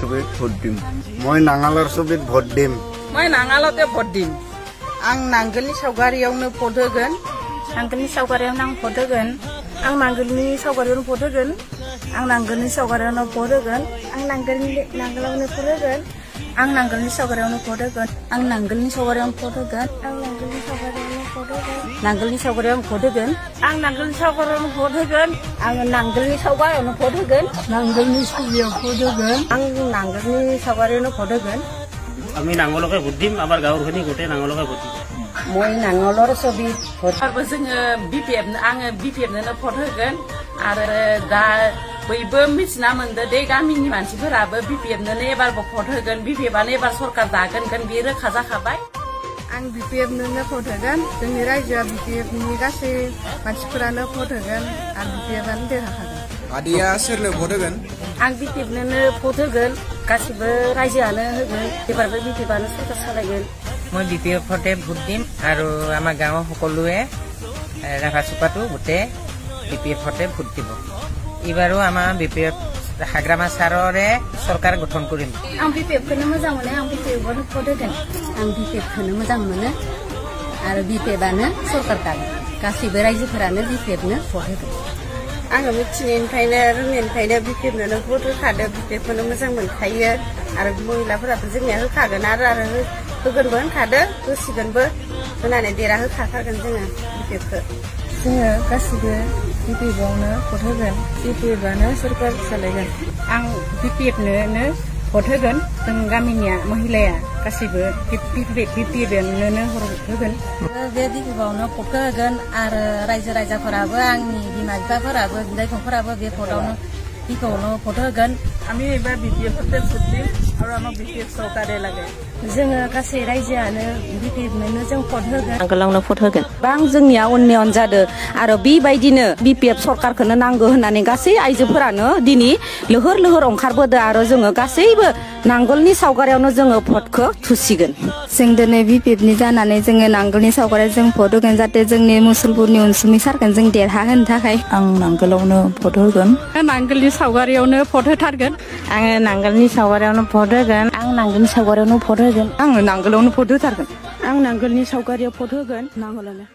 ছবিত ভোট দিম মই নাঙালৰ ছবিত ভোট দিম মই নাঙালতে ভোট দিম आं नांगोलनि सावगारियावनो भट होगोन नांगोलनि सावगारियावनो आं भट होगोन आं नांगोलनि सावगारियावनो भट होगोन आं नांगोलनि सावगारियावनो भट होगोन आं नांगोलावनो भट होगोन आं नांगोलनि सावगारियावनो भट होगोन आं नांगोलनि सावगारियावनो भट होगोन आं नांगोलनि सावगारियावनो भट होगोन आं नांगोलनि सावगारियावनो भट होगोन आं नांगोलनि सावगारियावनो भट होगोन नांगोलनि सावगारियाव भट होगोन आं नांगोलनि सावगारियावनो भट होगोन আমি নাঙলকে ভোট দিম আবার গাঁৱৰখিনি গোটেই নাঙলকে ভোট দিম মই নাঙলৰ ছবিত ভোট जोङो आङो बिपिएफनो भट होगोन आरो दा बयबो मिथिना मोनदो दे गामिनि मानसिफोराबो बिपिएफनो एबारबो भट होगोन बिपिएफआनो एबार सरकार दागोन बे रोखा जाखाबाय आं बिपिएफनो भट होगोन जोंनि रायजोआ बिपिएफनि गासै मानसिफोरानो भट होगोन आरो बिपिएफआनो देरहाखागोन आदिया सोरनो भोट होगोन आं बिपिएफनो भट होगोन गासिबो रायजोआनो होगोन एबारबो बिपिएफआनो सरकार सालायगोन মই বিপিএফতে ভোট দিম আৰু আমাৰ গাঁৱৰ সকলোৱে ৰাভা চুপাটো গোটেই বিপিএফতে ভোট দিব এইবাৰো আমাৰ বিপিএফ হাগ্ৰামা ছাৰৰে চৰকাৰ গঠন কৰিম आं बिपिएफखौनो मोजां मोनो आं बिपिएफआवनो भट होगोन आं बिपिएफखौनो मोजां मोनो आरो बिपिएफआनो सरकार दागोन गासैबो रायजोफोरानो बिपिएफनो भट होगोन आङो मिथिनायनिफ्रायनो रोंनायनिफ्रायनो बिपिएफनो भट होखादो बिपिएफखौनो मोजां मोनखायो आरो महिलाफोराबो जोंनिया होखागोन आरो होगोनबो होनखादो होसिगोनबो होनानै देरहाहोखाथारगोन जोङो बिपिएफखौ जोङो गासिबो बिपिएफआवनो भट होगोन बिपिएफआनो सरकार सालायगोन आं बिपिएफनो भट होगोन जों गामिनिया महिलाया गासिबो बिपिएफनो होगोन बे बिपिएफआवनो भट होगोन आरो रायजो राजाफोराबो आंनि बिमा बिफाफोराबो बिदायफोराबो बे भटआवनो बिपिएफआवनो भट होगोन আমি এবাৰ বিপিএফতে ভোট দিম আৰু আমাক বিপিএফ চৰকাৰে লাগে जोङो गासै रायजोआनो बिपिएफनो जों भट होगोन नांगोलावनो भट होगोन बां जोंनिया उन्नयन जादों आरो बेबायदिनो बिपिएफ सरकारखौनो नांगौ होननानै गासै आइजोफोरानो दिनै लहर लहर ओंखारबोदों आरो जोङो गासैबो नांगोलनि सावगारियावनो जोङो भटखौ थुसिगोन जों दिनै बिपिएफनि जानानै जोङो नांगोलनि सावगारियाव जों भट होगोन जाहाथे जोंनि मुसलपुरनि अनसुमै सारखौ जों देरहाहोनो थाखाय आं नांगोलावनो भट होगोन नांगोलनि सावगारियावनो भट होथारगोन आङो नांगोलनि सावगारियावनो भट होगोन आं नांगोलनि सावगारियावनो भट होगोन आङो नांगोलावनो भट होथारगोन आं नांगोलनि सावगारियाव भट होगोन नांगोलावनो